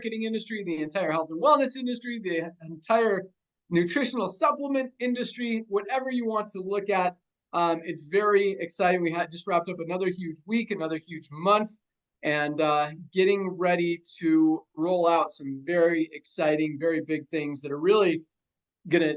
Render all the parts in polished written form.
marketing industry, the entire health and wellness industry, the entire nutritional supplement industry, whatever you want to look at. It's very exciting. We had just wrapped up another huge week, another huge month, and getting ready to roll out some very exciting, very big things that are really going to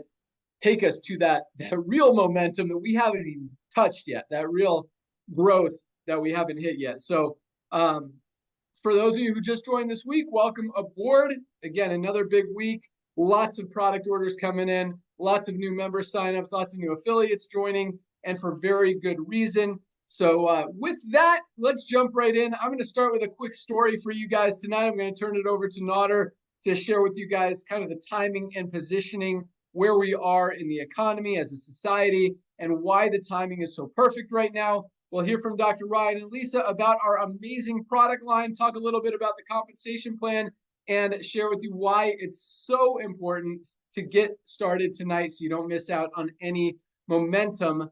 take us to that real momentum that we haven't even touched yet, that real growth that we haven't hit yet. So for those of you who just joined this week, welcome aboard. Again, another big week, lots of product orders coming in, lots of new member signups, lots of new affiliates joining, and for very good reason. So with that, let's jump right in. I'm going to start with a quick story for you guys tonight. I'm going to turn it over to Nodder to share with you guys kind of the timing and positioning, where we are in the economy as a society, and why the timing is so perfect right now. We'll hear from Dr. Ryan and Lisa about our amazing product line, talk a little bit about the compensation plan, and share with you why it's so important to get started tonight so you don't miss out on any momentum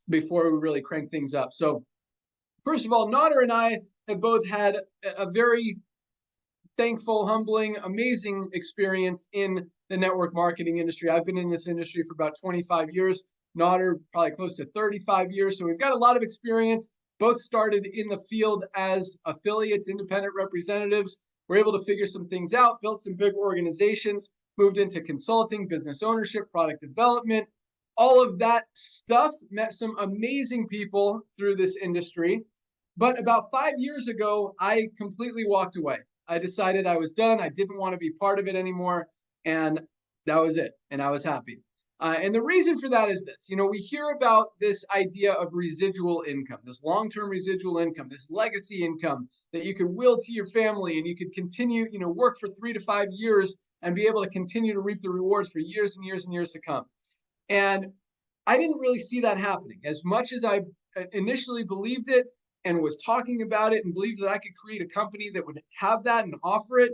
before we really crank things up. So first of all, Nodder and I have both had a very thankful, humbling, amazing experience in the network marketing industry. I've been in this industry for about 25 years. Nodder probably close to 35 years. So we've got a lot of experience. Both started in the field as affiliates, independent representatives. We're able to figure some things out, built some big organizations, moved into consulting, business ownership, product development, all of that stuff. Met some amazing people through this industry. But about 5 years ago, I completely walked away. I decided I was done. I didn't want to be part of it anymore. And that was it. And I was happy. And the reason for that is this. We hear about this idea of residual income, this long-term residual income, this legacy income that you could will to your family, and you could continue, work for 3 to 5 years and be able to continue to reap the rewards for years and years and years to come. And I didn't really see that happening. As much as I initially believed it and was talking about it and believed that I could create a company that would have that and offer it,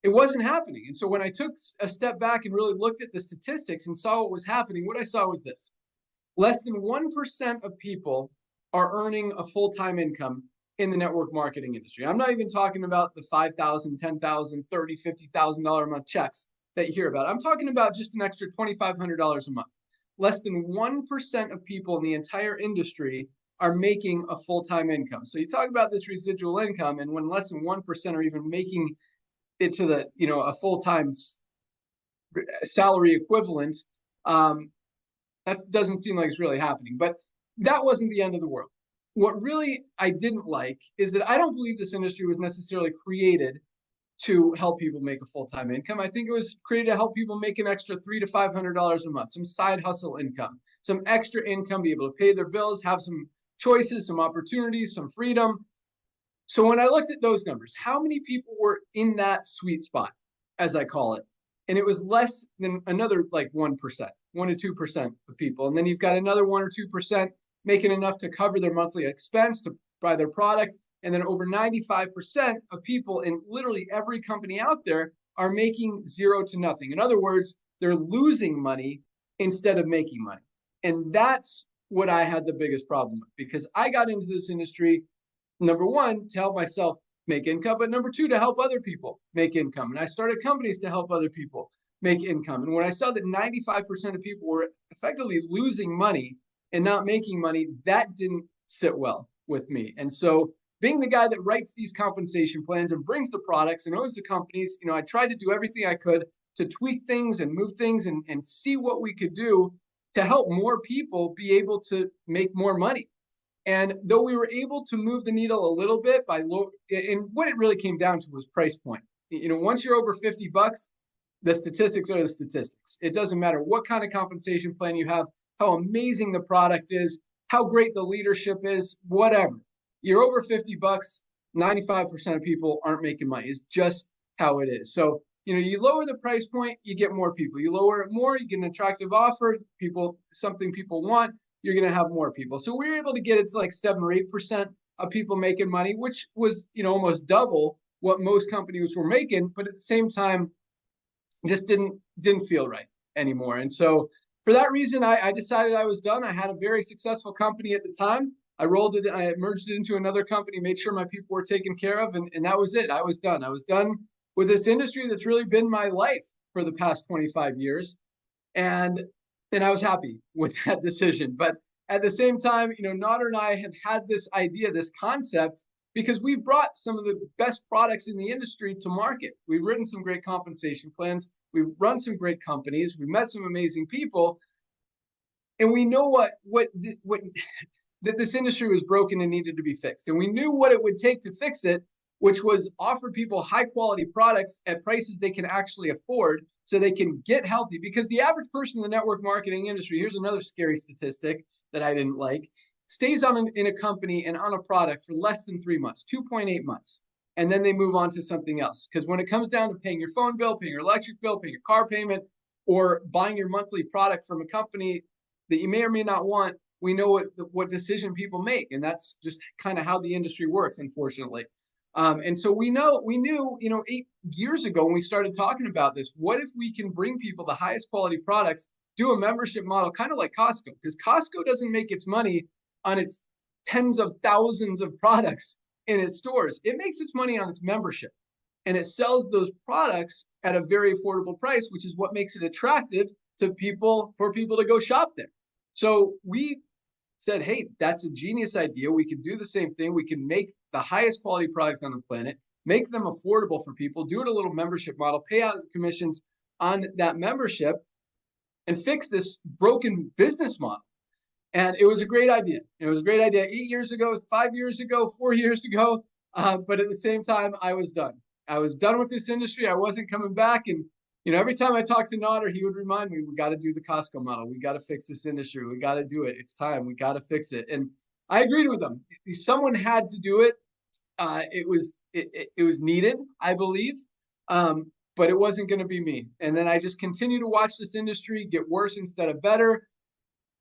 it wasn't happening. And so when I took a step back and really looked at the statistics and saw what was happening, what I saw was this. Less than 1% of people are earning a full-time income in the network marketing industry. I'm not even talking about the $5,000, $10,000, $30,000, $50,000 a month checks that you hear about. I'm talking about just an extra $2,500 a month. Less than 1% of people in the entire industry are making a full-time income. So you talk about this residual income, and when less than 1% are even making it to the, a full-time salary equivalent, that doesn't seem like it's really happening. But that wasn't the end of the world. What really I didn't like is that I don't believe this industry was necessarily created to help people make a full-time income. I think it was created to help people make an extra $300 to $500 a month, some side hustle income, some extra income, be able to pay their bills, have some choices, some opportunities, some freedom. So when I looked at those numbers, how many people were in that sweet spot, as I call it? And it was less than another like 1%, 1 to 2% of people. And then you've got another 1 or 2% making enough to cover their monthly expense to buy their product. And then over 95% of people in literally every company out there are making 0 to nothing. In other words, they're losing money instead of making money. And that's what I had the biggest problem with, because I got into this industry, number one, to help myself make income, but number two, to help other people make income. And I started companies to help other people make income. And when I saw that 95% of people were effectively losing money and not making money, that didn't sit well with me. And so being the guy that writes these compensation plans and brings the products and owns the companies, I tried to do everything I could to tweak things and move things and see what we could do to help more people be able to make more money. And though we were able to move the needle a little bit by and what it really came down to was price point. Once you're over $50, the statistics are the statistics. It doesn't matter what kind of compensation plan you have, how amazing the product is, how great the leadership is, whatever. You're over $50, 95% of people aren't making money. It's just how it is. So, you lower the price point, you get more people. You lower it more, you get an attractive offer, something people want, you're going to have more people. So we were able to get it to like 7 or 8% of people making money, which was, almost double what most companies were making, but at the same time, just didn't feel right anymore. And so for that reason, I decided I was done. I had a very successful company at the time. I merged it into another company, made sure my people were taken care of, and that was it. I was done. with this industry that's really been my life for the past 25 years. And I was happy with that decision. But at the same time, Nodder and I have had this idea, this concept, because we've brought some of the best products in the industry to market. We've written some great compensation plans. We've run some great companies. We've met some amazing people. And we know what that this industry was broken and needed to be fixed. And we knew what it would take to fix it, which was offer people high quality products at prices they can actually afford so they can get healthy. Because the average person in the network marketing industry, here's another scary statistic that I didn't like, stays in a company and on a product for less than 3 months, 2.8 months. And then they move on to something else. Because when it comes down to paying your phone bill, paying your electric bill, paying your car payment, or buying your monthly product from a company that you may or may not want, we know what decision people make. And that's just kind of how the industry works, unfortunately. And so we knew, 8 years ago when we started talking about this, what if we can bring people the highest quality products, do a membership model, kind of like Costco, because Costco doesn't make its money on its tens of thousands of products in its stores. It makes its money on its membership, and it sells those products at a very affordable price, which is what makes it attractive to people, for people to go shop there. So we said, hey, that's a genius idea. We could do the same thing. We can make the highest quality products on the planet, make them affordable for people, do it a little membership model, pay out commissions on that membership, and fix this broken business model. And it was a great idea. It was a great idea 8 years ago, 5 years ago, 4 years ago. But at the same time, I was done. I was done with this industry. I wasn't coming back. And every time I talked to Nodder, he would remind me, we got to do the Costco model. We got to fix this industry. We got to do it. It's time. We got to fix it. And I agreed with him. Someone had to do it. It was needed, I believe. But it wasn't going to be me. And then I just continue to watch this industry get worse instead of better.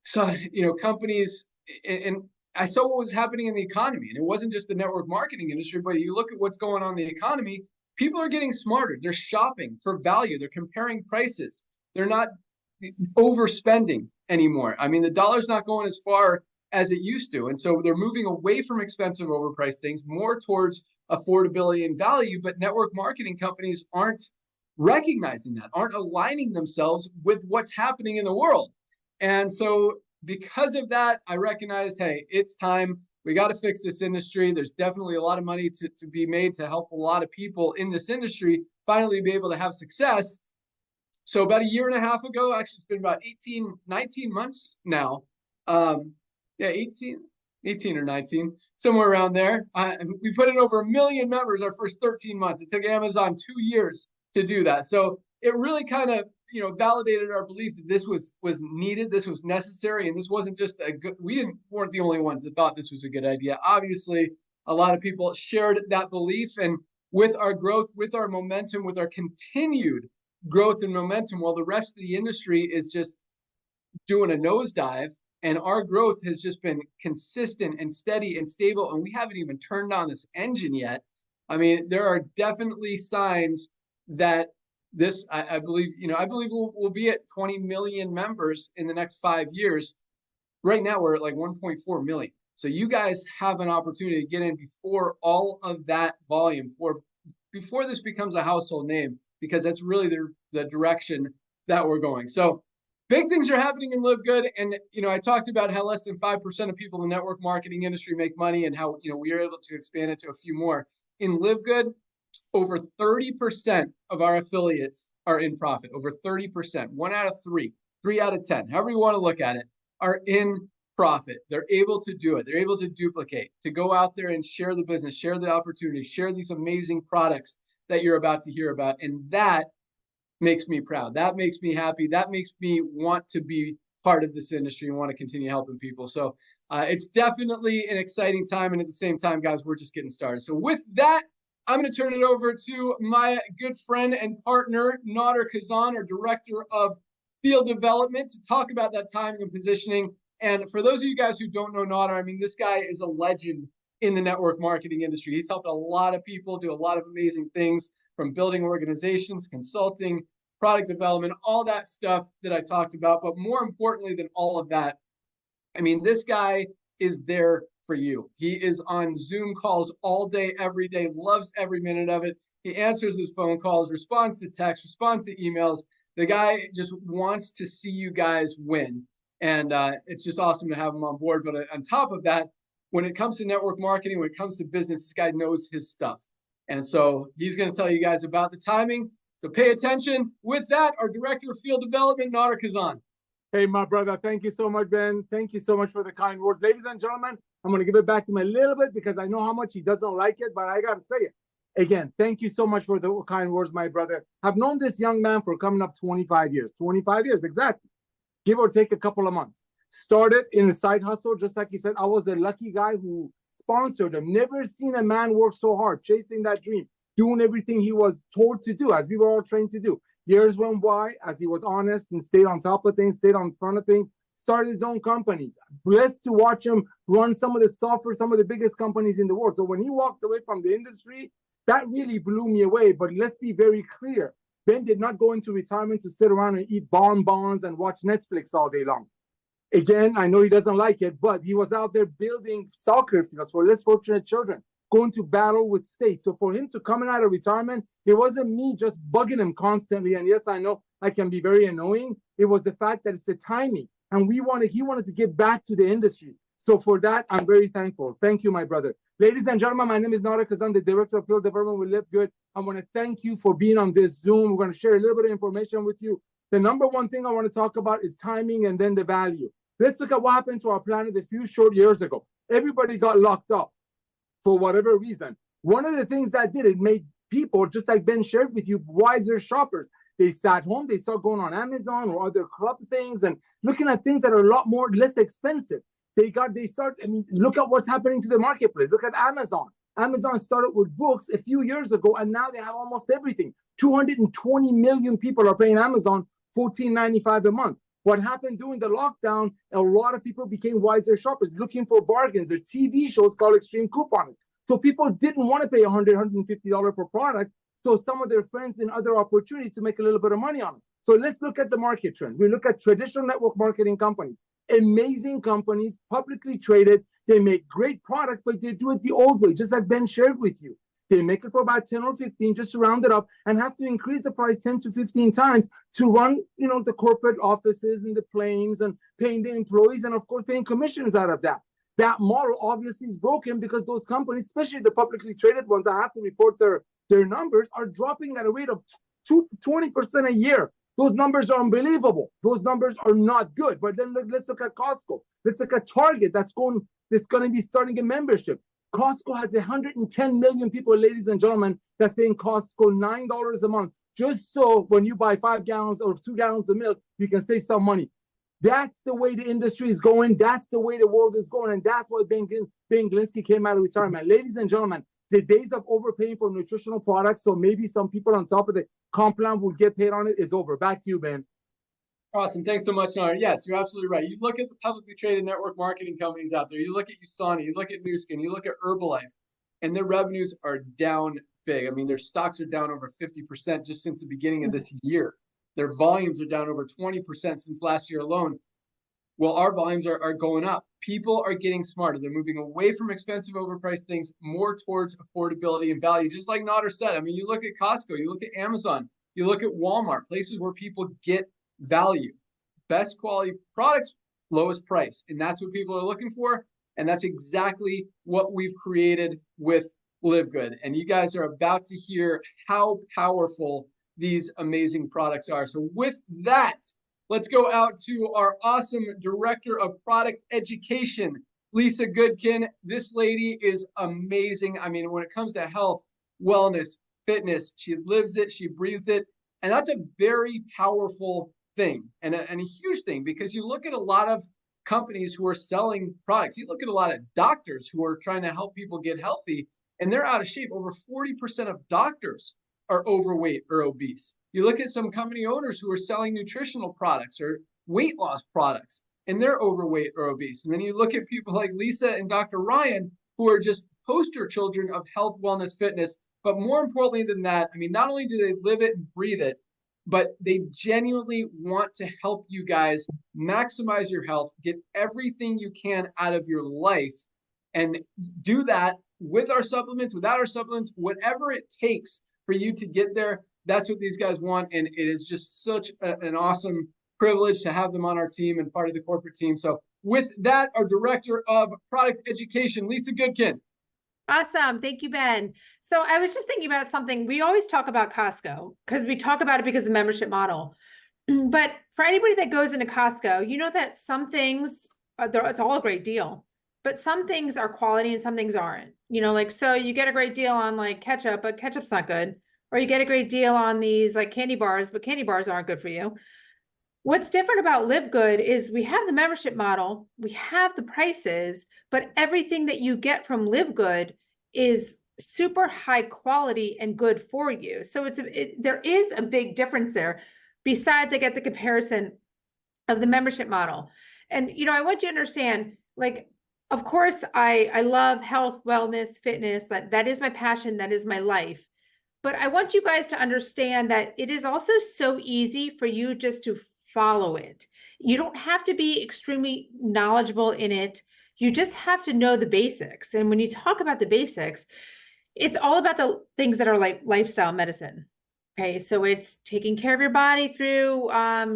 So, companies, and I saw what was happening in the economy. And it wasn't just the network marketing industry, but you look at what's going on in the economy. People are getting smarter. They're shopping for value. They're comparing prices. They're not overspending anymore. I mean, the dollar's not going as far as it used to. And so they're moving away from expensive, overpriced things, more towards affordability and value. But network marketing companies aren't recognizing that, aren't aligning themselves with what's happening in the world. And so because of that, I recognized, hey, it's time. We got to fix this industry. There's definitely a lot of money to be made to help a lot of people in this industry finally be able to have success. So about a year and a half ago, actually it's been about 19 months now. 18 or 19, somewhere around there. We put in over 1 million members our first 13 months. It took Amazon 2 years to do that. So it really kind of, validated our belief that this was needed, this was necessary, and this wasn't just a good, weren't the only ones that thought this was a good idea. Obviously, a lot of people shared that belief, and with our growth, with our momentum, with our continued growth and momentum, while the rest of the industry is just doing a nosedive, and our growth has just been consistent and steady and stable, and we haven't even turned on this engine yet. I mean, there are definitely signs that this, I believe, we'll be at 20 million members in the next 5 years. Right now, we're at like 1.4 million. So you guys have an opportunity to get in before all of that volume, before this becomes a household name, because that's really the direction that we're going. So big things are happening in LiveGood. And, I talked about how less than 5% of people in the network marketing industry make money, and how, we are able to expand it to a few more. In LiveGood, over 30% of our affiliates are in profit. Over 30%, 1 out of 3, 3 out of 10, however you want to look at it, are in profit. They're able to do it. They're able to duplicate, to go out there and share the business, share the opportunity, share these amazing products that you're about to hear about. And that makes me proud. That makes me happy. That makes me want to be part of this industry and want to continue helping people. So it's definitely an exciting time. And at the same time, guys, we're just getting started. So with that, I'm going to turn it over to my good friend and partner, Nodder Kazan, our Director of Field Development, to talk about that timing and positioning. And for those of you guys who don't know Nodder, I mean, this guy is a legend in the network marketing industry. He's helped a lot of people do a lot of amazing things, from building organizations, consulting, product development, all that stuff that I talked about. But more importantly than all of that, I mean, this guy is there for you. He is on Zoom calls all day, every day, loves every minute of it. He answers his phone calls, responds to text, responds to emails. The guy just wants to see you guys win. And it's just awesome to have him on board. But on top of that, when it comes to network marketing, when it comes to business, this guy knows his stuff. And so he's going to tell you guys about the timing. So pay attention. With that, our Director of Field Development, Nader Kazan. Hey, my brother. Thank you so much, Ben. Thank you so much for the kind words. Ladies and gentlemen, I'm going to give it back to him a little bit because I know how much he doesn't like it, but I got to say it. Again, thank you so much for the kind words, my brother. I've known this young man for coming up 25 years. 25 years, exactly. Give or take a couple of months. Started in a side hustle, just like he said. I was a lucky guy who sponsored him. Never seen a man work so hard, chasing that dream, doing everything he was told to do, as we were all trained to do. Years went by as he was honest and stayed on top of things, stayed on front of things, started his own companies. Blessed to watch him run some of the software, some of the biggest companies in the world. So when he walked away from the industry, that really blew me away. But let's be very clear. Ben did not go into retirement to sit around and eat bonbons and watch Netflix all day long. Again, I know he doesn't like it, but he was out there building soccer fields for less fortunate children, going to battle with states. So for him to come out of retirement, it wasn't me just bugging him constantly. And yes, I know I can be very annoying. It was the fact that it's the timing. And he wanted to get back to the industry. So for that, I'm very thankful. Thank you, my brother. Ladies and gentlemen, my name is Nader Kazan, the Director of Field Development with LiveGood. I want to thank you for being on this Zoom. We're going to share a little bit of information with you. The number one thing I want to talk about is timing and then the value. Let's look at what happened to our planet a few short years ago. Everybody got locked up for whatever reason. One of the things that did, it made people, just like Ben shared with you, wiser shoppers. They sat home, they started going on Amazon or other club things and looking at things that are a lot less expensive. Look at what's happening to the marketplace. Look at Amazon. Amazon started with books a few years ago, and now they have almost everything. 220 million people are paying Amazon $14.95 a month. What happened during the lockdown, a lot of people became wiser shoppers, looking for bargains. There are TV shows called extreme coupons. So people didn't want to pay $100, $150 per product. So some of their friends and other opportunities to make a little bit of money on it. So let's look at the market trends. We look at traditional network marketing companies, amazing companies, publicly traded. They make great products, but they do it the old way, just like Ben shared with you. They make it for about 10 or 15, just to round it up, and have to increase the price 10 to 15 times to run, the corporate offices and the planes and paying the employees and, of course, paying commissions out of that. That model obviously is broken because those companies, especially the publicly traded ones that have to report their numbers, are dropping at a rate of 20% a year. Those numbers are unbelievable. Those numbers are not good. But then let's look at Costco. Let's look at Target that's going to be starting a membership. Costco has 110 million people, ladies and gentlemen, that's paying Costco $9 a month, just so when you buy 5 gallons or 2 gallons of milk, you can save some money. That's the way the industry is going. That's the way the world is going. And that's why Ben Glinsky came out of retirement. Ladies and gentlemen, the days of overpaying for nutritional products, so maybe some people on top of the comp plan will get paid on it, is over. Back to you, Ben. Awesome. Thanks so much, Nader. Yes, you're absolutely right. You look at the publicly traded network marketing companies out there. You look at USANA, you look at Newskin, you look at Herbalife, and their revenues are down big. I mean, their stocks are down over 50% just since the beginning of this year. Their volumes are down over 20% since last year alone. Well, our volumes are going up. People are getting smarter. They're moving away from expensive, overpriced things more towards affordability and value. Just like Nader said, I mean, you look at Costco, you look at Amazon, you look at Walmart, places where people get value, best quality products, lowest price. And that's what people are looking for. And that's exactly what we've created with LiveGood. And you guys are about to hear how powerful these amazing products are. So with that, let's go out to our awesome Director of Product Education, Lisa Goodkin. This lady is amazing. I mean, when it comes to health, wellness, fitness, she lives it, she breathes it. And that's a very powerful thing and a huge thing, because you look at a lot of companies who are selling products. You look at a lot of doctors who are trying to help people get healthy, and they're out of shape. Over 40% of doctors are overweight or obese. You look at some company owners who are selling nutritional products or weight loss products, and they're overweight or obese. And then you look at people like Lisa and Dr. Ryan, who are just poster children of health, wellness, fitness. But more importantly than that, I mean, not only do they live it and breathe it, but they genuinely want to help you guys maximize your health, get everything you can out of your life, and do that with our supplements, without our supplements, whatever it takes for you to get there. That's what these guys want, and it is just such an awesome privilege to have them on our team and part of the corporate team. So with that, our Director of Product Education, Lisa Goodkin. Awesome. Thank you, Ben. So I was just thinking about something. We always talk about Costco because we talk about it because of the membership model. But for anybody that goes into Costco, you know that some things, it's all a great deal, but some things are quality and some things aren't. You know, like, so you get a great deal on like ketchup, but ketchup's not good. Or you get a great deal on these like candy bars, but candy bars aren't good for you. What's different about LiveGood is we have the membership model, we have the prices, but everything that you get from LiveGood is super high quality and good for you. So there is a big difference there. Besides, I get the comparison of the membership model. And, you know, I want you to understand, like, of course, I love health, wellness, fitness, that is my passion, that is my life. But I want you guys to understand that it is also so easy for you just to follow it. You don't have to be extremely knowledgeable in it. You just have to know the basics. And when you talk about the basics, it's all about the things that are like lifestyle medicine. Okay, so it's taking care of your body through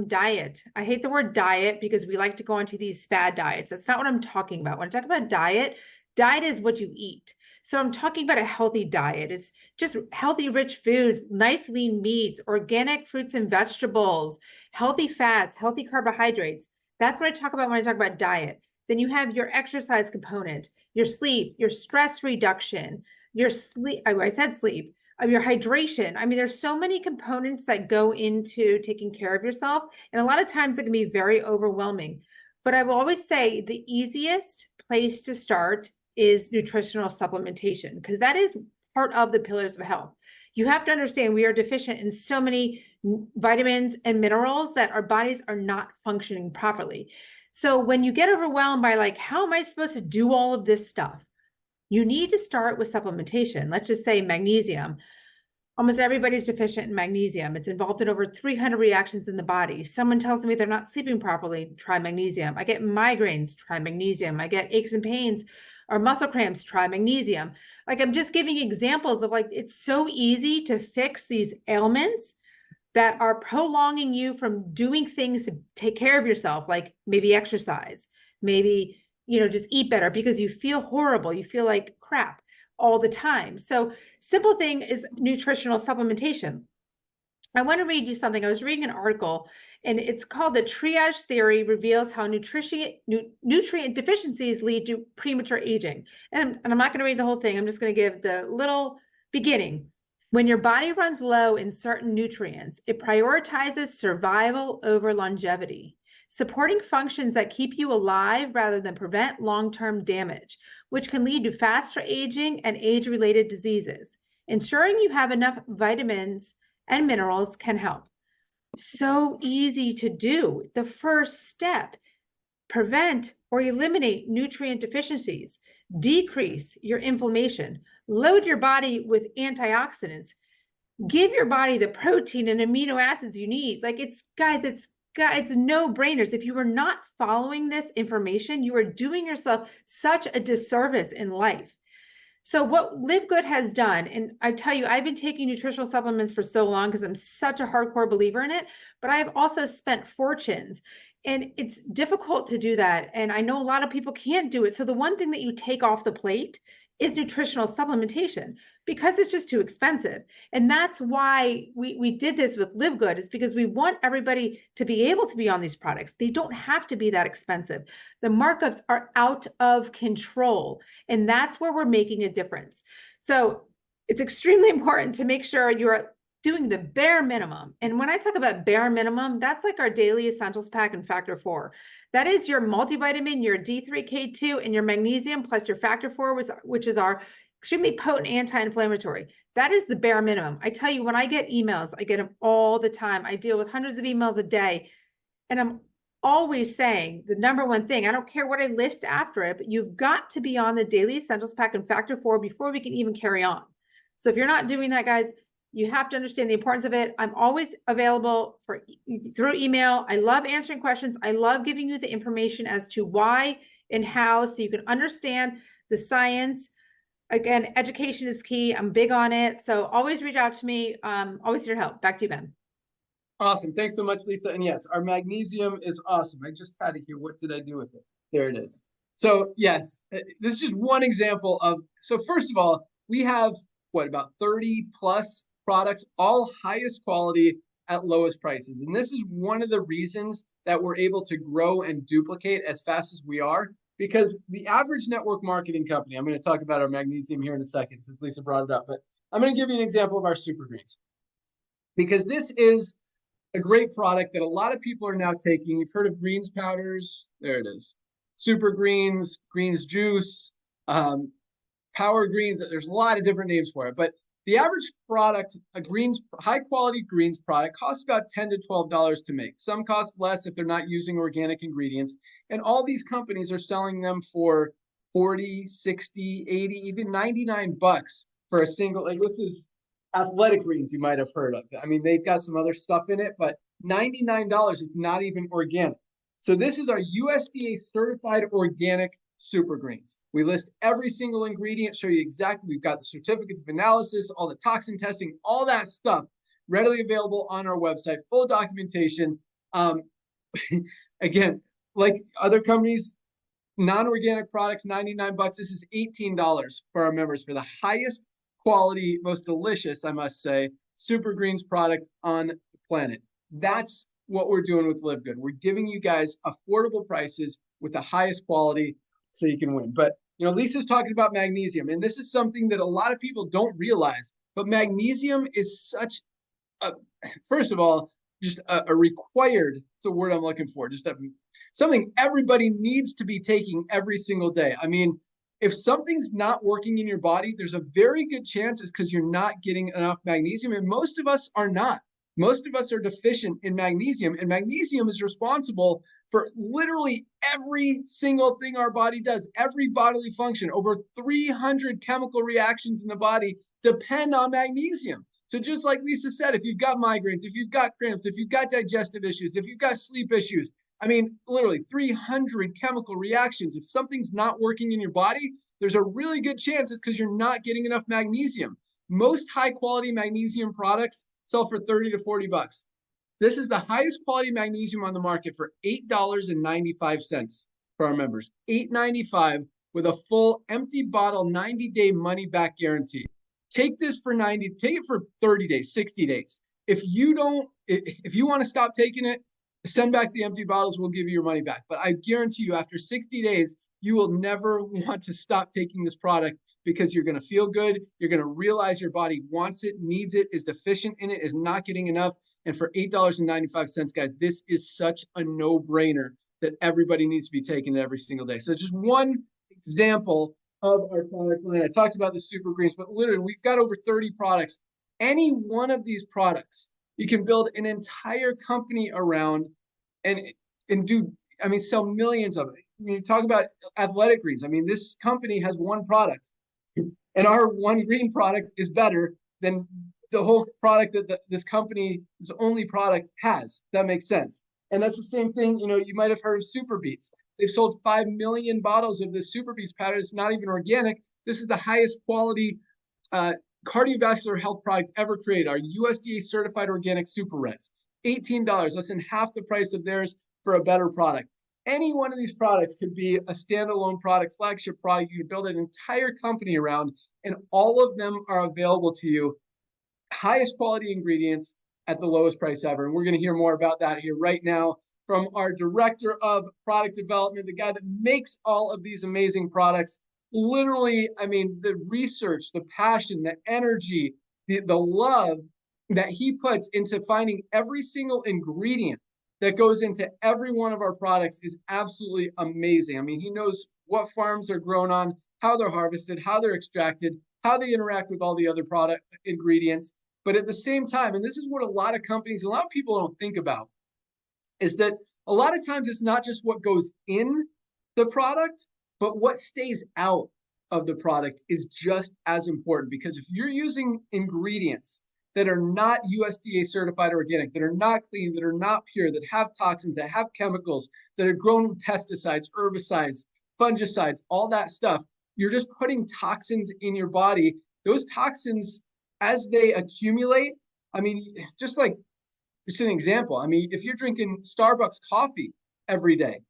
diet. I hate the word diet because we like to go onto these fad diets. That's not what I'm talking about. When I talk about diet, diet is what you eat. So I'm talking about a healthy diet. It's just healthy, rich foods, nice lean meats, organic fruits and vegetables, healthy fats, healthy carbohydrates. That's what I talk about when I talk about diet. Then you have your exercise component, your sleep, your stress reduction, your sleep. I said sleep. Your hydration. I mean, there's so many components that go into taking care of yourself. And a lot of times it can be very overwhelming. But I will always say the easiest place to start is nutritional supplementation, because that is part of the pillars of health. You have to understand we are deficient in so many vitamins and minerals that our bodies are not functioning properly. So when you get overwhelmed by like, how am I supposed to do all of this stuff? You need to start with supplementation. Let's just say magnesium. Almost everybody's deficient in magnesium. It's involved in over 300 reactions in the body. Someone tells me they're not sleeping properly, try magnesium. I get migraines, try magnesium. I get aches and pains or muscle cramps, try magnesium. Like, I'm just giving examples of like, it's so easy to fix these ailments that are prolonging you from doing things to take care of yourself, like maybe exercise, maybe, you know, just eat better because you feel horrible. You feel like crap all the time. So simple thing is nutritional supplementation. I want to read you something. I was reading an article and it's called The Triage Theory Reveals How Nutrient Deficiencies Lead to Premature Aging. And I'm not going to read the whole thing. I'm just going to give the little beginning. When your body runs low in certain nutrients, it prioritizes survival over longevity, supporting functions that keep you alive rather than prevent long-term damage, which can lead to faster aging and age-related diseases. Ensuring you have enough vitamins and minerals can help. So easy to do. The first step, prevent or eliminate nutrient deficiencies, decrease your inflammation, load your body with antioxidants, give your body the protein and amino acids you need. Like, it's no-brainers. If you are not following this information, you are doing yourself such a disservice in life. So what LiveGood has done, and I tell you, I've been taking nutritional supplements for so long because I'm such a hardcore believer in it, but I've also spent fortunes. And it's difficult to do that. And I know a lot of people can't do it. So the one thing that you take off the plate is nutritional supplementation, because it's just too expensive. And that's why we did this with LiveGood, is because we want everybody to be able to be on these products. They don't have to be that expensive. The markups are out of control. And that's where we're making a difference. So it's extremely important to make sure you're doing the bare minimum. And when I talk about bare minimum, that's like our daily essentials pack and factor 4. That is your multivitamin, your D3K2, and your magnesium, plus your factor 4, which is our extremely potent anti-inflammatory. That is the bare minimum. I tell you, when I get emails, I get them all the time. I deal with hundreds of emails a day. And I'm always saying the number one thing, I don't care what I list after it, but you've got to be on the daily essentials pack and factor 4 before we can even carry on. So if you're not doing that, guys, you have to understand the importance of it. I'm always available through email. I love answering questions. I love giving you the information as to why and how, so you can understand the science. again, education is key. I'm big on it. So always reach out to me. Always here to help. Back to you, Ben. Awesome. Thanks so much, Lisa. And yes, our magnesium is awesome. I just had it here. What did I do with it? There it is. So yes, this is just one example of, so first of all, we have what, about 30 plus products, all highest quality at lowest prices. And this is one of the reasons that we're able to grow and duplicate as fast as we are, because the average network marketing company, I'm going to talk about our magnesium here in a second since Lisa brought it up, but I'm going to give you an example of our super greens, because this is a great product that a lot of people are now taking. You've heard of greens powders. There it is. Super greens, greens juice, power greens. There's a lot of different names for it. But the average product, a greens, high quality greens product, costs about $10 to $12 to make. Some cost less if they're not using organic ingredients. And all these companies are selling them for 40, 60, 80, even 99 bucks for a single. Like this is athletic greens you might have heard of. I mean, they've got some other stuff in it, but $99 is not even organic. So this is our USDA certified organic super greens. We list every single ingredient, show you exactly, we've got the certificates of analysis, all the toxin testing, all that stuff readily available on our website, full documentation. Again, like other companies, non-organic products, 99 bucks. This is $18 for our members for the highest quality, most delicious, I must say, super greens product on the planet. That's what we're doing with LiveGood. We're giving you guys affordable prices with the highest quality so you can win. But, you know, Lisa's talking about magnesium, and this is something that a lot of people don't realize, but magnesium is such a, first of all, just a required, it's the word I'm looking for, just something everybody needs to be taking every single day. I mean, if something's not working in your body, there's a very good chance it's because you're not getting enough magnesium, and most of us are not. Most of us are deficient in magnesium, and magnesium is responsible for literally every single thing our body does, every bodily function. Over 300 chemical reactions in the body depend on magnesium. So just like Lisa said, if you've got migraines, if you've got cramps, if you've got digestive issues, if you've got sleep issues, I mean, literally 300 chemical reactions. If something's not working in your body, there's a really good chance it's because you're not getting enough magnesium. Most high quality magnesium products sell for 30 to 40 bucks. This is the highest quality magnesium on the market for $8.95 for our members. $8.95 with a full empty bottle 90-day money back guarantee. Take this for 90, take it for 30 days, 60 days. If you want to stop taking it, send back the empty bottles, we'll give you your money back. But I guarantee you, after 60 days, you will never want to stop taking this product because you're going to feel good. You're going to realize your body wants it, needs it, is deficient in it, is not getting enough. And for $8.95, guys, this is such a no-brainer that everybody needs to be taking it every single day. So just one example of our product line. I talked about the super greens, but literally we've got over 30 products. Any one of these products, you can build an entire company around and do, I mean, sell millions of it. I mean, you talk about athletic greens. I mean, this company has one product, and our one green product is better than the whole product that this company's only product has. That makes sense. And that's the same thing, you know, you might have heard of Super Beets. They've sold 5 million bottles of this Super Beets powder. It's not even organic. This is the highest quality cardiovascular health product ever created, our USDA certified organic Super Reds. $18, less than half the price of theirs for a better product. Any one of these products could be a standalone product, flagship product. You can build an entire company around, and all of them are available to you. Highest quality ingredients at the lowest price ever. And we're going to hear more about that here right now from our director of product development, the guy that makes all of these amazing products. Literally, I mean, the research, the passion, the energy, the love that he puts into finding every single ingredient that goes into every one of our products is absolutely amazing. I mean, he knows what farms are grown on, how they're harvested, how they're extracted, how they interact with all the other product ingredients. But at the same time, and this is what a lot of companies, a lot of people don't think about, is that a lot of times it's not just what goes in the product, but what stays out of the product is just as important. Because if you're using ingredients that are not USDA certified organic, that are not clean, that are not pure, that have toxins, that have chemicals, that are grown with pesticides, herbicides, fungicides, all that stuff, you're just putting toxins in your body. Those toxins, as they accumulate, I mean, just an example. I mean, if you're drinking Starbucks coffee every day,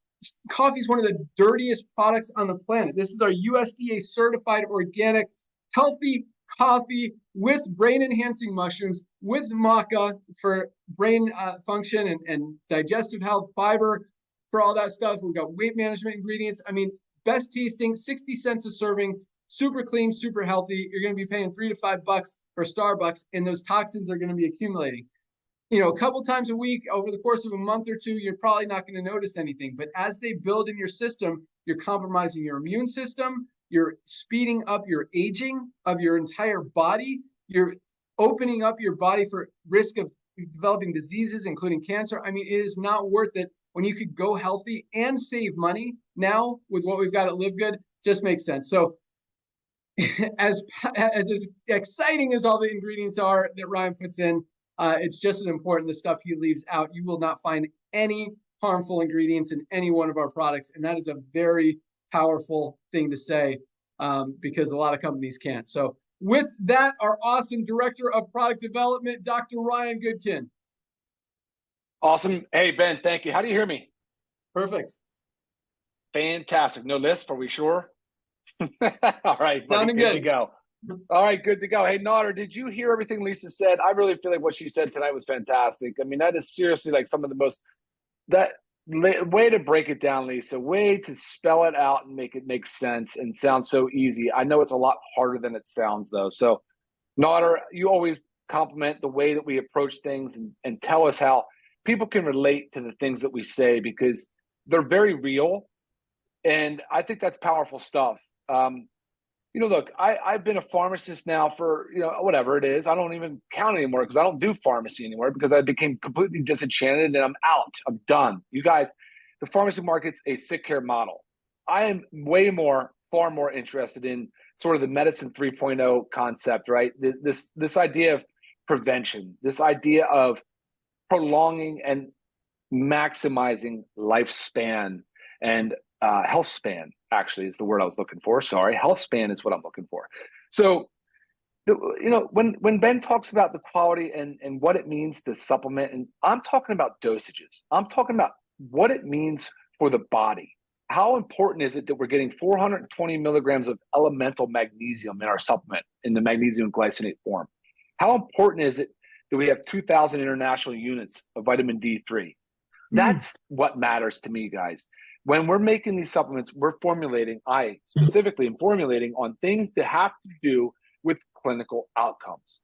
coffee is one of the dirtiest products on the planet. This is our USDA certified organic, healthy coffee with brain enhancing mushrooms, with maca for brain function and digestive health, fiber for all that stuff. We've got weight management ingredients. I mean, best tasting, 60 cents a serving, super clean, super healthy. You're going to be paying $3 to $5 for Starbucks, and those toxins are going to be accumulating. A couple times a week over the course of a month or two, you're probably not going to notice anything. But as they build in your system, you're compromising your immune system. You're speeding up your aging of your entire body. You're opening up your body for risk of developing diseases, including cancer. I mean, it is not worth it when you could go healthy and save money now with what we've got at LiveGood. Just makes sense. So as exciting as all the ingredients are that Ryan puts in, it's just as important the stuff he leaves out. You will not find any harmful ingredients in any one of our products. And that is a very powerful thing to say because a lot of companies can't. So with that, our awesome Director of Product Development, Dr. Ryan Goodkin. Awesome. Hey, Ben, thank you. How do you hear me? Perfect. Fantastic. No lisp, are we sure? All right, buddy, Sounding good good to go. All right, good to go. Hey, Naughter, did you hear everything Lisa said? I really feel like what she said tonight was fantastic. I mean, that is seriously like some of the most, way to break it down, Lisa, way to spell it out and make it make sense and sound so easy. I know it's a lot harder than it sounds, though. So, Naughter, you always compliment the way that we approach things and tell us how people can relate to the things that we say because they're very real. And I think that's powerful stuff. Look, I've been a pharmacist now for, whatever it is. I don't even count anymore because I don't do pharmacy anymore because I became completely disenchanted and I'm out. I'm done. You guys, the pharmacy market's a sick care model. I am far more interested in sort of the medicine 3.0 concept, right? This idea of prevention, this idea of prolonging and maximizing lifespan and health span, actually, is the word I was looking for. Sorry, health span is what I'm looking for. So, when Ben talks about the quality and what it means to supplement, and I'm talking about dosages. I'm talking about what it means for the body. How important is it that we're getting 420 milligrams of elemental magnesium in our supplement in the magnesium glycinate form? How important is it that we have 2,000 international units of vitamin D3? That's what matters to me, guys. When we're making these supplements, I specifically am formulating on things that have to do with clinical outcomes.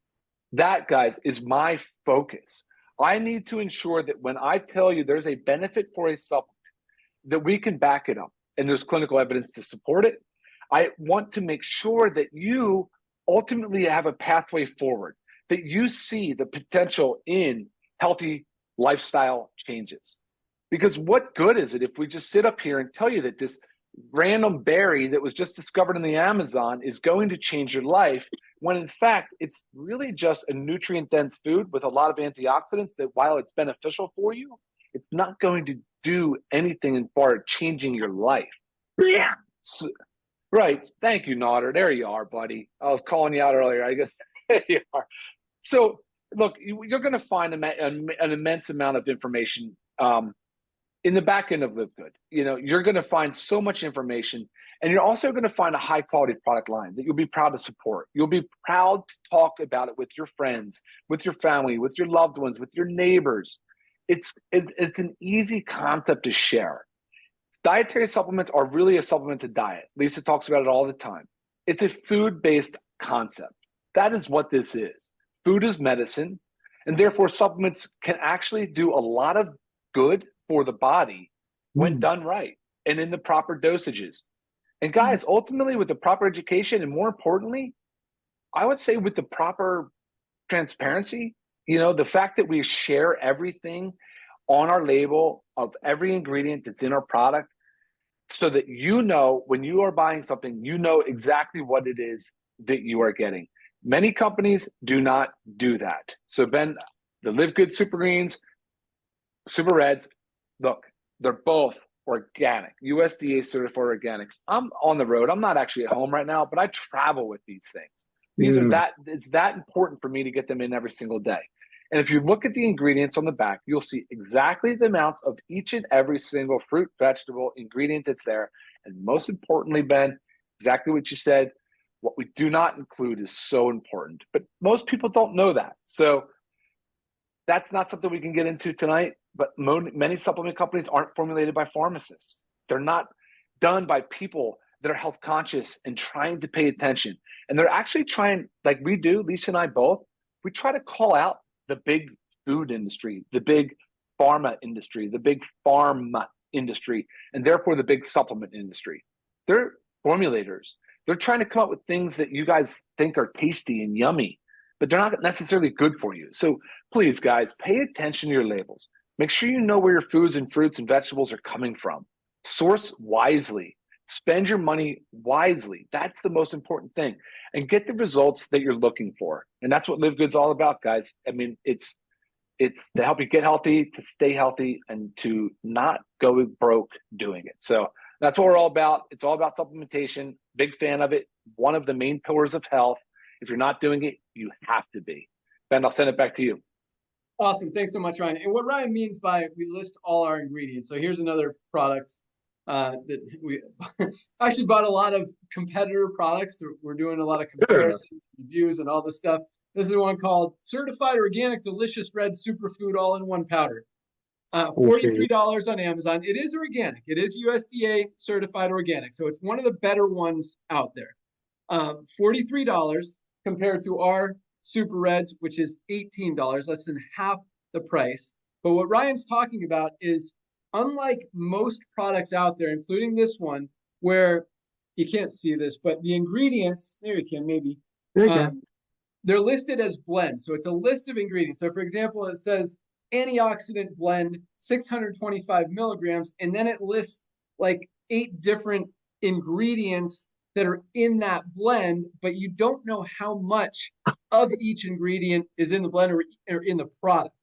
That, guys, is my focus. I need to ensure that when I tell you there's a benefit for a supplement, that we can back it up and there's clinical evidence to support it. I want to make sure that you ultimately have a pathway forward, that you see the potential in healthy lifestyle changes. Because what good is it if we just sit up here and tell you that this random berry that was just discovered in the Amazon is going to change your life, when in fact, it's really just a nutrient-dense food with a lot of antioxidants that while it's beneficial for you, it's not going to do anything in far changing your life. Yeah. So, right. Thank you, Naughter. There you are, buddy. I was calling you out earlier. I guess there you are. So, look, you're going to find an immense amount of information in the back end of LiveGood. You're going to find so much information, and you're also going to find a high quality product line that you'll be proud to support. You'll be proud to talk about it with your friends, with your family, with your loved ones, with your neighbors. It's an easy concept to share. Dietary supplements are really a supplement to diet. Lisa talks about it all the time. It's a food-based concept. That is what this is. Food is medicine, and therefore supplements can actually do a lot of good for the body when done right and in the proper dosages. And guys, ultimately with the proper education and more importantly, I would say with the proper transparency, the fact that we share everything on our label of every ingredient that's in our product so that when you are buying something, exactly what it is that you are getting. Many companies do not do that. So Ben, the LiveGood Super Greens, Super Reds, look, they're both organic, USDA certified organic. I'm on the road. I'm not actually at home right now, but I travel with these things. These are it's that important for me to get them in every single day. And if you look at the ingredients on the back, you'll see exactly the amounts of each and every single fruit, vegetable, ingredient that's there. And most importantly, Ben, exactly what you said, what we do not include is so important. But most people don't know that. So that's not something we can get into tonight, but many supplement companies aren't formulated by pharmacists. They're not done by people that are health conscious and trying to pay attention. And they're actually trying, like we do, Lisa and I both, we try to call out the big food industry, the big pharma industry, the big pharma industry, and therefore the big supplement industry. They're formulators. They're trying to come up with things that you guys think are tasty and yummy, but they're not necessarily good for you. So please, guys, pay attention to your labels. Make sure you know where your foods and fruits and vegetables are coming from. Source wisely. Spend your money wisely. That's the most important thing. And get the results that you're looking for. And that's what LiveGood's all about, guys. I mean, it's to help you get healthy, to stay healthy, and to not go broke doing it. So that's what we're all about. It's all about supplementation. Big fan of it. One of the main pillars of health. If you're not doing it, you have to be. Ben, I'll send it back to you. Awesome. Thanks so much, Ryan. And what Ryan means by we list all our ingredients. So here's another product that we actually bought a lot of competitor products. We're doing a lot of comparisons, reviews, and all this stuff. This is one called Certified Organic Delicious Red Superfood All-in-One Powder. $43 on Amazon. It is organic. It is USDA certified organic. So it's one of the better ones out there. $43 compared to our Super Reds, which is $18, less than half the price. But what Ryan's talking about is, unlike most products out there, including this one, where you can't see this, but the ingredients, there you can, maybe, they're listed as blends. So it's a list of ingredients. So for example, it says antioxidant blend, 625 milligrams, and then it lists like 8 different ingredients that are in that blend, but you don't know how much of each ingredient is in the blend or in the product.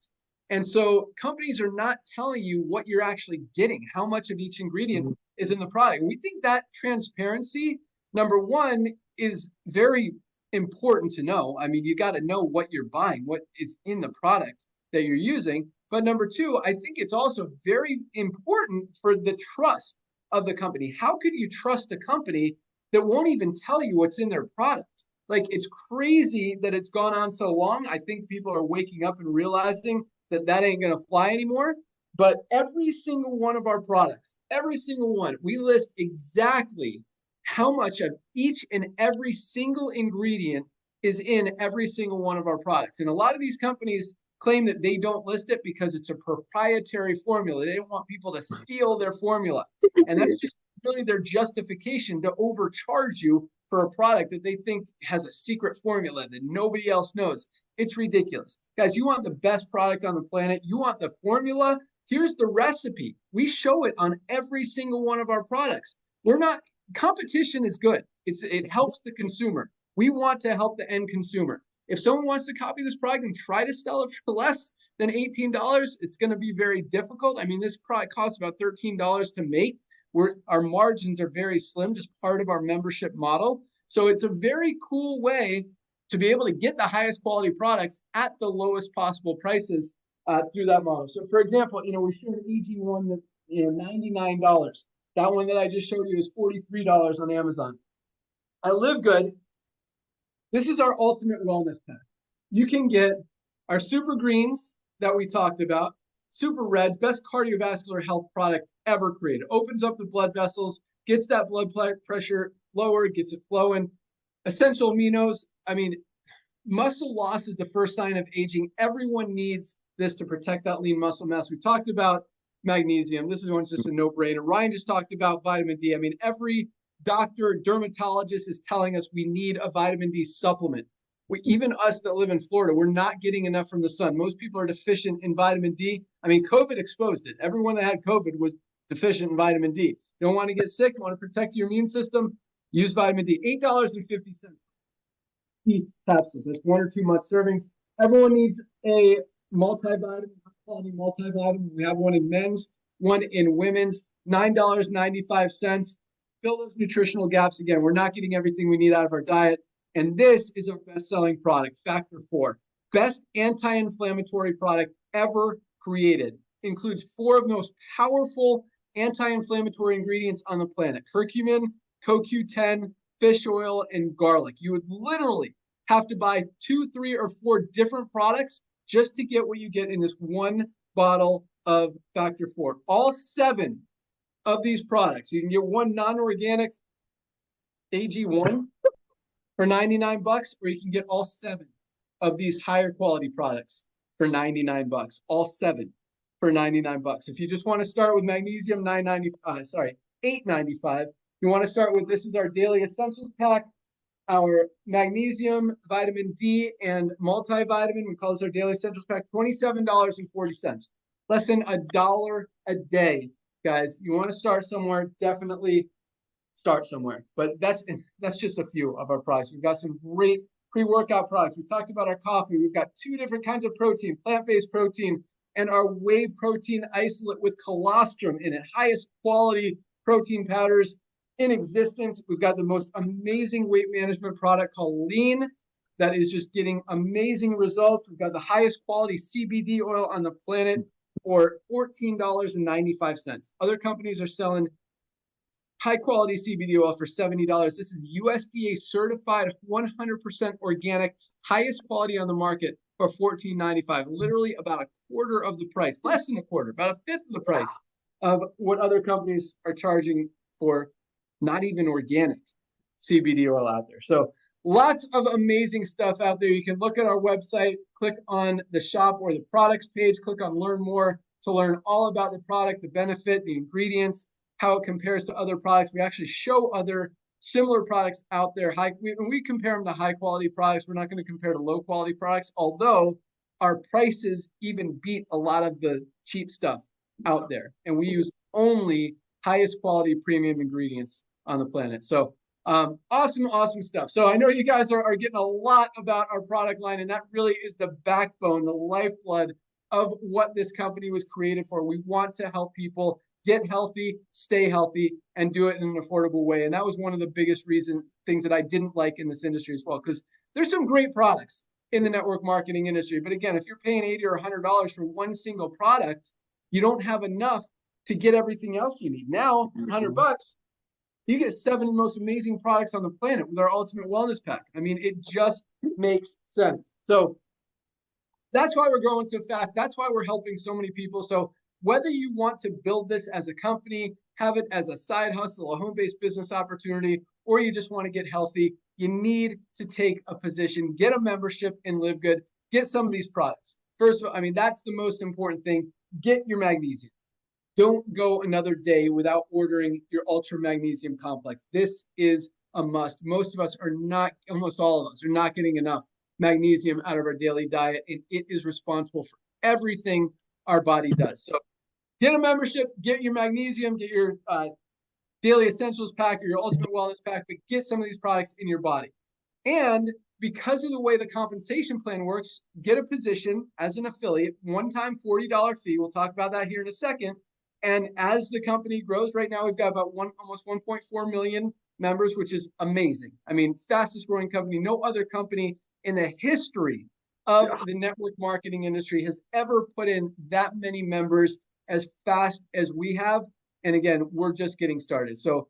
And so companies are not telling you what you're actually getting, how much of each ingredient is in the product. And we think that transparency, number one, is very important to know. I mean, you got to know what you're buying, what is in the product that you're using. But number two, I think it's also very important for the trust of the company. How could you trust a company that won't even tell you what's in their product? Like, it's crazy that it's gone on so long. I think people are waking up and realizing that that ain't going to fly anymore. But every single one of our products, every single one, we list exactly how much of each and every single ingredient is in every single one of our products. And a lot of these companies claim that they don't list it because it's a proprietary formula. They don't want people to steal their formula. And that's just really their justification to overcharge you for a product that they think has a secret formula that nobody else knows. It's ridiculous. Guys, you want the best product on the planet. You want the formula. Here's the recipe. We show it on every single one of our products. Competition is good. It helps the consumer. We want to help the end consumer. If someone wants to copy this product and try to sell it for less than $18, it's going to be very difficult. I mean, this product costs about $13 to make. Our margins are very slim, just part of our membership model. So it's a very cool way to be able to get the highest quality products at the lowest possible prices through that model. So for example, we showed an EG1 that, $99. That one that I just showed you is $43 on Amazon. At LiveGood, this is our ultimate wellness pack. You can get our Super Greens that we talked about, Super Reds, best cardiovascular health product ever created. Opens up the blood vessels, gets that blood pressure lowered, gets it flowing. Essential aminos, I mean, muscle loss is the first sign of aging. Everyone needs this to protect that lean muscle mass. We talked about magnesium. This one's just a no-brainer. Ryan just talked about vitamin D. I mean, every doctor, dermatologist is telling us we need a vitamin D supplement. Even us that live in Florida, we're not getting enough from the sun. Most people are deficient in vitamin D. I mean, COVID exposed it. Everyone that had COVID was deficient in vitamin D. You don't want to get sick, you want to protect your immune system, use vitamin D. $8.50. These capsules, that's 1 or 2 month servings. Everyone needs a multivitamin, quality multivitamin. We have one in men's, one in women's. $9.95. Fill those nutritional gaps. Again, we're not getting everything we need out of our diet. And this is our best-selling product, Factor 4. Best anti-inflammatory product ever created. Includes 4 of the most powerful anti-inflammatory ingredients on the planet: curcumin, CoQ10, fish oil, and garlic. You would literally have to buy 2, 3, or 4 different products just to get what you get in this one bottle of Factor 4. All 7 of these products. You can get one non-organic AG1 for $99, or you can get all 7 of these higher quality products for $99. All 7 for $99. If you just want to start with magnesium, $8.95. You want to start with, this is our daily essentials pack, our magnesium, vitamin D, and multivitamin. We call this our daily essentials pack, $27.40. Less than $1 a day, guys. You want to start somewhere, definitely start somewhere. But that's just a few of our products. We've got some great pre-workout products. We talked about our coffee. We've got 2 different kinds of protein, plant-based protein, and our whey protein isolate with colostrum in it. Highest quality protein powders in existence. We've got the most amazing weight management product called Lean that is just getting amazing results. We've got the highest quality CBD oil on the planet for $14.95. Other companies are selling high quality CBD oil for $70. This is USDA certified, 100% organic, highest quality on the market for $14.95. Literally about a quarter of the price, less than a quarter, about a fifth of the price of what other companies are charging for not even organic CBD oil out there. So lots of amazing stuff out there. You can look at our website, click on the shop or the products page, click on learn more to learn all about the product, the benefit, the ingredients, how it compares to other products. We actually show other similar products out there. When we compare them to high quality products, we're not going to compare to low quality products, although our prices even beat a lot of the cheap stuff out there. And we use only highest quality premium ingredients on the planet. So awesome stuff. So I know you guys are getting a lot about our product line, and that really is the backbone, the lifeblood of what this company was created for. We want to help people get healthy, stay healthy, and do it in an affordable way. And that was one of the biggest things that I didn't like in this industry as well, because there's some great products in the network marketing industry. But again, if you're paying $80 or $100 for one single product, you don't have enough to get everything else you need. Now, $100, you get 7 of the most amazing products on the planet with our Ultimate Wellness Pack. I mean, it just makes sense. So that's why we're growing so fast. That's why we're helping so many people. So whether you want to build this as a company, have it as a side hustle, a home-based business opportunity, or you just want to get healthy, you need to take a position, get a membership in LiveGood, get some of these products. First of all, I mean, that's the most important thing. Get your magnesium. Don't go another day without ordering your Ultra Magnesium Complex. This is a must. Most of us are not, almost all of us are not getting enough magnesium out of our daily diet, and it is responsible for everything our body does. So get a membership, get your magnesium, get your daily essentials pack or your ultimate wellness pack, but get some of these products in your body. And because of the way the compensation plan works, get a position as an affiliate, one-time $40 fee. We'll talk about that here in a second. And as the company grows, right now we've got about almost 1.4 million members, which is amazing. I mean, fastest growing company. No other company in the history of the network marketing industry has ever put in that many members as fast as we have. And again, we're just getting started. So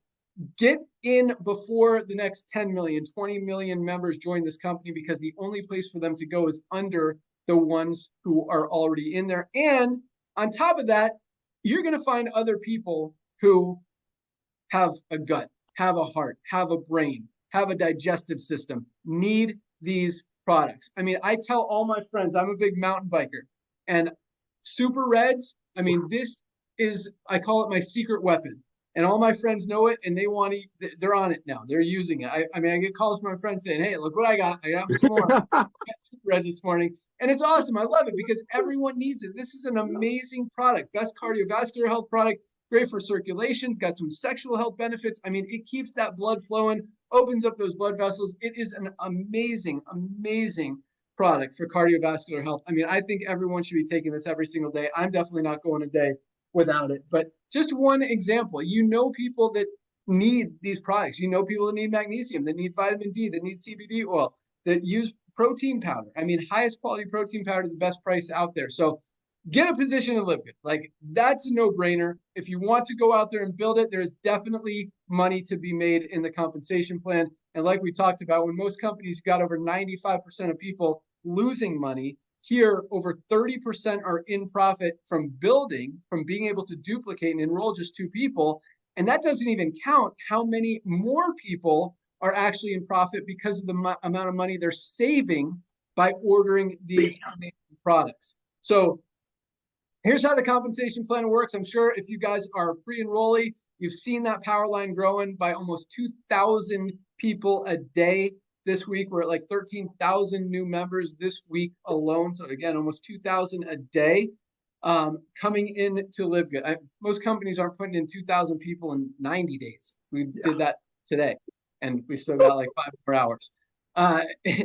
get in before the next 10 million, 20 million members join this company, because the only place for them to go is under the ones who are already in there. And on top of that, you're going to find other people who have a gut, have a heart, have a brain, have a digestive system, need these products. I mean, I tell all my friends, I'm a big mountain biker, and Super Reds, I mean, this is, I call it my secret weapon. And all my friends know it, and they want to, they're on it now. They're using it. I mean, I get calls from my friends saying, hey, look what I got. I got some more. I got Super Reds this morning. And it's awesome. I love it because everyone needs it. This is an amazing product. Best cardiovascular health product. Great for circulation. It's got some sexual health benefits. I mean, it keeps that blood flowing, opens up those blood vessels. It is an amazing, amazing product for cardiovascular health. I mean, I think everyone should be taking this every single day. I'm definitely not going a day without it. But just one example, you know, people that need these products. You know, people that need magnesium, that need vitamin D, that need CBD oil, that use protein powder. I mean, highest quality protein powder, the best price out there. So get a position in LiveGood. Like, that's a no-brainer. If you want to go out there and build it, there's definitely money to be made in the compensation plan. And like we talked about, when most companies got over 95% of people losing money, here over 30% are in profit from building, from being able to duplicate and enroll just 2 people. And that doesn't even count how many more people are actually in profit because of the amount of money they're saving by ordering these products. So here's how the compensation plan works. I'm sure if you guys are pre-enrollee, you've seen that power line growing by almost 2,000 people a day. This week, we're at like 13,000 new members this week alone. So again, almost 2,000 a day coming in to LiveGood. Most companies aren't putting in 2,000 people in 90 days. We did that today, and we still got like 5 more hours.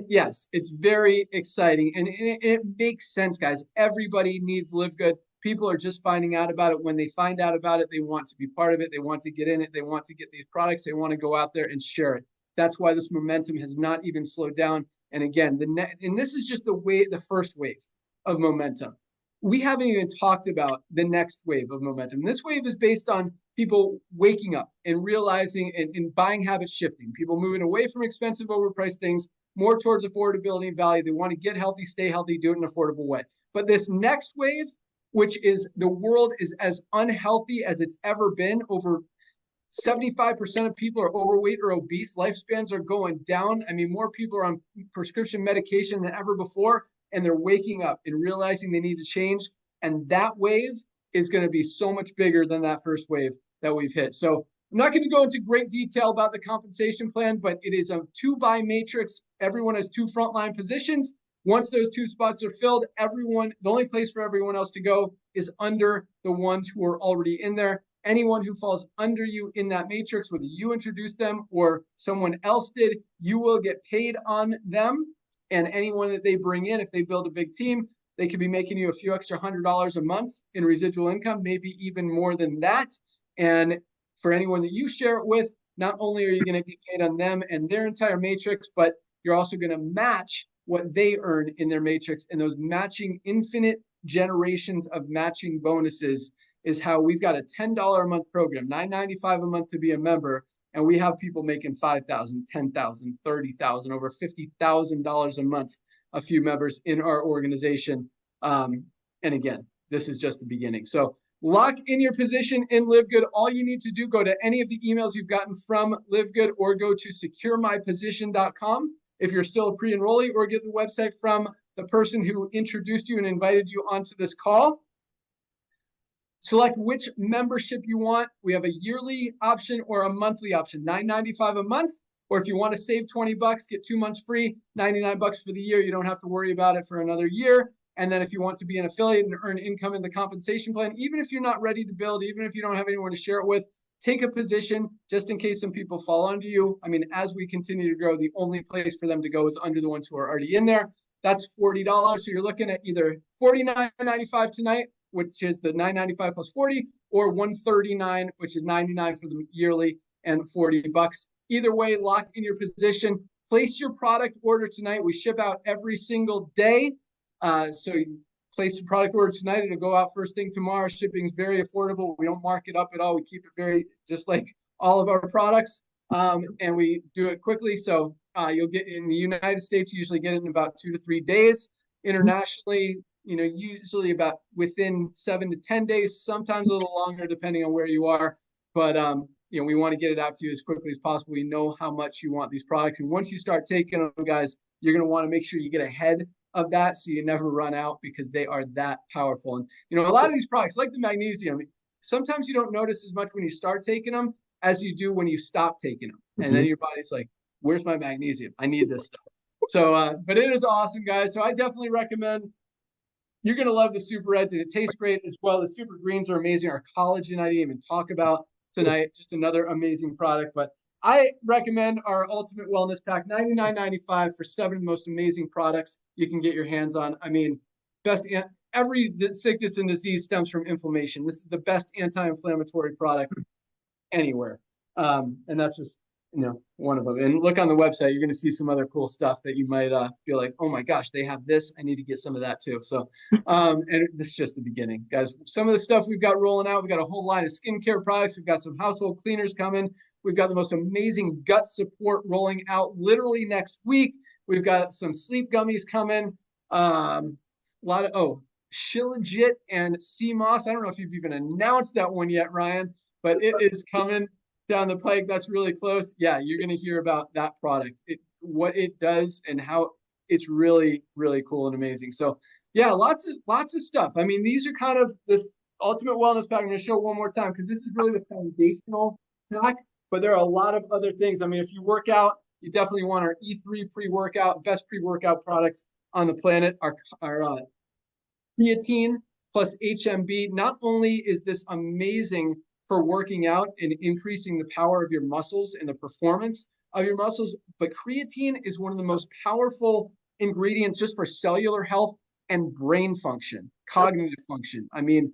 Yes, it's very exciting, and it makes sense, guys. Everybody needs LiveGood. People are just finding out about it. When they find out about it, they want to be part of it. They want to get in it. They want to get these products. They want to go out there and share it. That's why this momentum has not even slowed down. And again, and this is just the first wave of momentum. We haven't even talked about the next wave of momentum. This wave is based on people waking up and realizing and buying habits shifting. People moving away from expensive, overpriced things, more towards affordability and value. They want to get healthy, stay healthy, do it in an affordable way. But this next wave, which is the world is as unhealthy as it's ever been, over 75% of people are overweight or obese. Lifespans are going down. I mean, more people are on prescription medication than ever before, and they're waking up and realizing they need to change. And that wave is going to be so much bigger than that first wave that we've hit. So I'm not going to go into great detail about the compensation plan, but it is a 2-by matrix. Everyone has 2 frontline positions. Once those 2 spots are filled, the only place for everyone else to go is under the ones who are already in there. Anyone who falls under you in that matrix, whether you introduced them or someone else did, you will get paid on them. And anyone that they bring in, if they build a big team, they could be making you a few extra $100 a month in residual income, maybe even more than that. And for anyone that you share it with, not only are you going to get paid on them and their entire matrix, but you're also going to match what they earn in their matrix. And those matching infinite generations of matching bonuses is how we've got a $10 a month program, $9.95 a month to be a member. And we have people making $5,000, $10,000, $30,000, over $50,000 a month, a few members in our organization. And again, this is just the beginning. So lock in your position in LiveGood. All you need to do, go to any of the emails you've gotten from LiveGood, or go to securemyposition.com if you're still a pre-enrollee, or get the website from the person who introduced you and invited you onto this call. Select which membership you want. We have a yearly option or a monthly option, $9.95 a month. Or if you want to save 20 bucks, get 2 months free, 99 bucks for the year. You don't have to worry about it for another year. And then if you want to be an affiliate and earn income in the compensation plan, even if you're not ready to build, even if you don't have anyone to share it with, take a position just in case some people fall under you. I mean, as we continue to grow, the only place for them to go is under the ones who are already in there. That's $40. So you're looking at either $49.95 tonight, which is the $9.95 plus 40, or $139, which is $99 for the yearly, and 40 bucks. Either way, lock in your position. Place your product order tonight. We ship out every single day. So you place your product order tonight. It'll go out first thing tomorrow. Shipping is very affordable. We don't mark it up at all. We keep it very, just like all of our products. And we do it quickly. So you'll get, in the United States, you usually get it in about 2 to 3 days. Internationally, usually about within 7 to 10 days, sometimes a little longer, depending on where you are. But, we want to get it out to you as quickly as possible. We know how much you want these products. And once you start taking them, guys, you're going to want to make sure you get ahead of that so you never run out, because they are that powerful. And, a lot of these products, like the magnesium, sometimes you don't notice as much when you start taking them as you do when you stop taking them. And then your body's like, where's my magnesium? I need this stuff. So, but it is awesome, guys. So I definitely recommend. You're going to love the Super Reds, and it tastes great as well. The Super Greens are amazing. Our collagen, I didn't even talk about tonight. Just another amazing product. But I recommend our Ultimate Wellness Pack, $99.95 for 7 most amazing products you can get your hands on. I mean, best every sickness and disease stems from inflammation. This is the best anti-inflammatory product anywhere. And that's just, one of them. And look on the website, you're going to see some other cool stuff that you might feel like, oh my gosh, they have this. I need to get some of that too. So, and this is just the beginning, guys. Some of the stuff we've got rolling out, we've got a whole line of skincare products. We've got some household cleaners coming. We've got the most amazing gut support rolling out literally next week. We've got some sleep gummies coming. A lot of, Shilajit and sea moss. I don't know if you've even announced that one yet, Ryan, but it is coming down the pike. That's really close. Yeah, you're going to hear about that product, what it does, and how it's really, really cool and amazing. So yeah, lots of stuff. I mean, these are kind of this ultimate wellness pack. I'm going to show it one more time because this is really the foundational pack, but there are a lot of other things. I mean, if you work out, you definitely want our E3 pre-workout, best pre-workout products on the planet. Our creatine plus HMB. Not only is this amazing for working out and increasing the power of your muscles and the performance of your muscles, but creatine is one of the most powerful ingredients just for cellular health and brain function, cognitive function. I mean,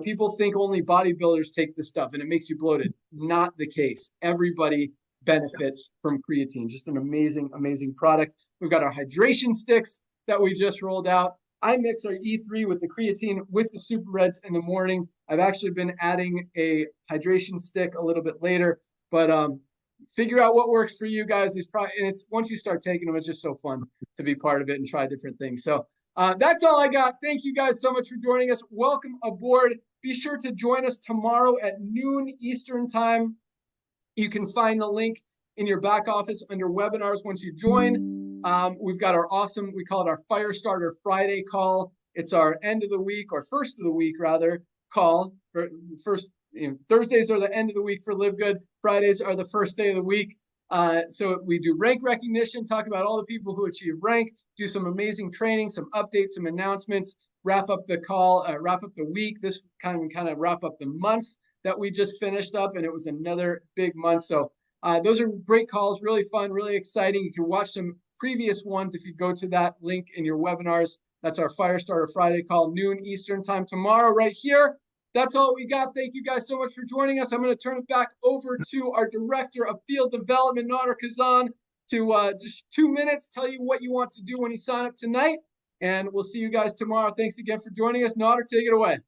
people think only bodybuilders take this stuff and it makes you bloated. Not the case. Everybody benefits from creatine. Just an amazing, amazing product. We've got our hydration sticks that we just rolled out. I mix our E3 with the creatine with the Super Reds in the morning. I've actually been adding a hydration stick a little bit later, but figure out what works for you guys. And it's once you start taking them, it's just so fun to be part of it and try different things. So that's all I got. Thank you guys so much for joining us. Welcome aboard. Be sure to join us tomorrow at noon Eastern time. You can find the link in your back office under webinars once you join. We've got our awesome, we call it our Firestarter Friday call. It's our end of the week, or first of the week rather, call. Thursdays are the end of the week for LiveGood. Fridays are the first day of the week. So we do rank recognition, talk about all the people who achieve rank, do some amazing training, some updates, some announcements, wrap up the call, wrap up the week. This kind of wrap up the month that we just finished up, and it was another big month. So those are great calls, really fun, really exciting. You can watch some previous ones if you go to that link in your webinars. That's our Firestarter Friday call, noon Eastern time tomorrow right here. That's all we got. Thank you guys so much for joining us. I'm going to turn it back over to our Director of Field Development, Nader Kazan, to just 2 minutes, tell you what you want to do when you sign up tonight. And we'll see you guys tomorrow. Thanks again for joining us. Nader, take it away.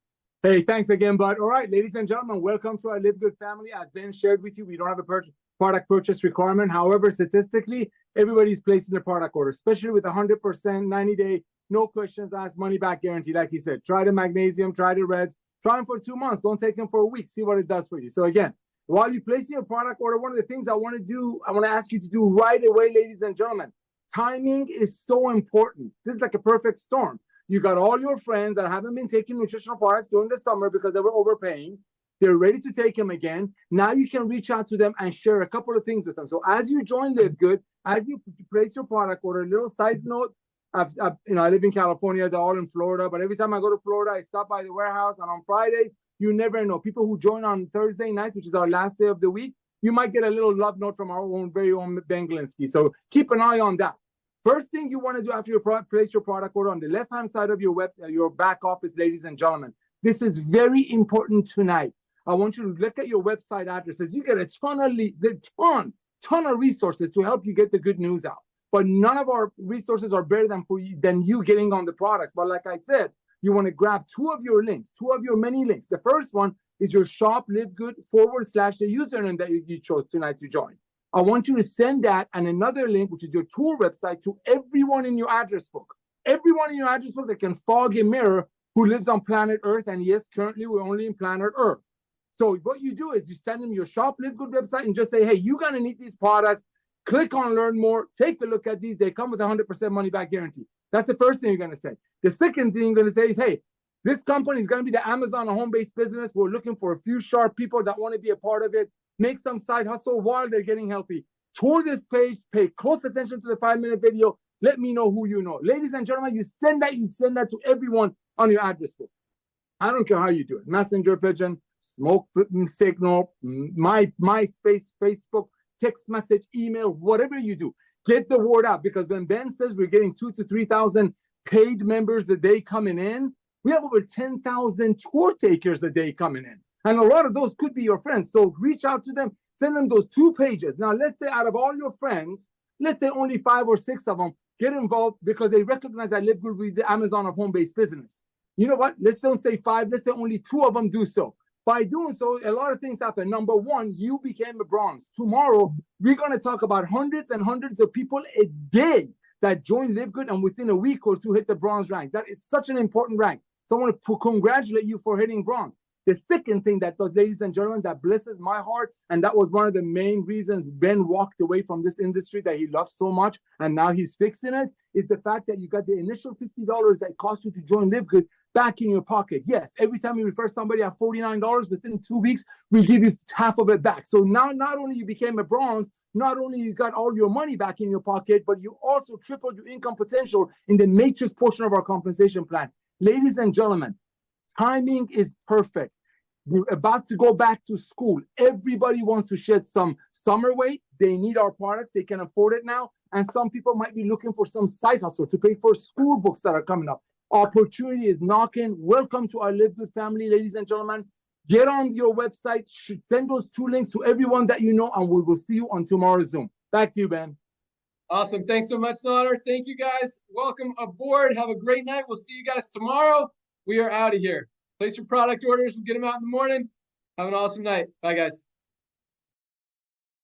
Hey, thanks again, bud. All right, ladies and gentlemen, welcome to our LiveGood family. As Ben shared with you, we don't have a product purchase requirement. However, statistically, everybody's placing their product order, especially with 100%, 90-day, no questions asked, money back guarantee. Like he said, try the magnesium, try the reds, try them for 2 months. Don't take them for a week. See what it does for you. So again, while you're placing your product order, one of the things I want to ask you to do right away, ladies and gentlemen, timing is so important. This is like a perfect storm. You got all your friends that haven't been taking nutritional products during the summer because they were overpaying. They're ready to take them again. Now you can reach out to them and share a couple of things with them. So as you join LiveGood, as you place your product order, a little side note, I live in California, they're all in Florida, but every time I go to Florida, I stop by the warehouse, and on Fridays, you never know. People who join on Thursday night, which is our last day of the week, you might get a little love note from our very own Ben Glinsky. So keep an eye on that. First thing you want to do after you place your product order on the left-hand side of your back office, ladies and gentlemen, this is very important tonight. I want you to look at your website addresses. You get a ton of resources to help you get the good news out. But none of our resources are better than you getting on the products. But like I said, you want to grab two of your many links. The first one is your shop LiveGood / the username that you chose tonight to join. I want you to send that and another link, which is your tour website, to everyone in your address book. Everyone in your address book that can fog a mirror who lives on planet Earth. And yes, currently we're only in planet Earth. So what you do is you send them your shop LiveGood website and just say, hey, you're going to need these products. Click on learn more. Take a look at these. They come with 100% money back guarantee. That's the first thing you're going to say. The second thing you're going to say is, hey, this company is going to be the Amazon home-based business. We're looking for a few sharp people that want to be a part of it. Make some side hustle while they're getting healthy. Tour this page. Pay close attention to the 5-minute video. Let me know who you know. Ladies and gentlemen, you send that to everyone on your address book. I don't care how you do it. Messenger pigeon, smoke signal, MySpace, Facebook, text message, email, whatever you do. Get the word out, because when Ben says we're getting 2,000 to 3,000 paid members a day coming in, We have over 10,000 tour takers a day coming in. And a lot of those could be your friends. So reach out to them, send them those 2 pages. Now, let's say out of all your friends, let's say only 5 or 6 of them get involved because they recognize that LiveGood with the Amazon of home-based business. You know what? Let's don't say 5. Let's say only 2 of them do so. By doing so, a lot of things happen. Number 1, you became a bronze. Tomorrow, we're going to talk about hundreds and hundreds of people a day that join LiveGood and within a week or 2 hit the bronze rank. That is such an important rank. So I want to congratulate you for hitting bronze. The second thing that does, ladies and gentlemen, that blesses my heart, and that was one of the main reasons Ben walked away from this industry that he loved so much, and now he's fixing it, is the fact that you got the initial $50 that cost you to join LiveGood back in your pocket. Yes, every time we refer somebody at $49, within 2 weeks, we give you half of it back. So now not only you became a bronze, not only you got all your money back in your pocket, but you also tripled your income potential in the matrix portion of our compensation plan. Ladies and gentlemen, timing is perfect. We're about to go back to school. Everybody wants to shed some summer weight. They need our products. They can afford it now. And some people might be looking for some side hustle to pay for school books that are coming up. Opportunity is knocking. Welcome to our LiveGood family, ladies and gentlemen. Get on your website. Send those 2 links to everyone that you know, and we will see you on tomorrow's Zoom. Back to you, Ben. Awesome. Thanks so much, Nader. Thank you, guys. Welcome aboard. Have a great night. We'll see you guys tomorrow. We are out of here. Place your product orders. We'll get them out in the morning. Have an awesome night. Bye, guys.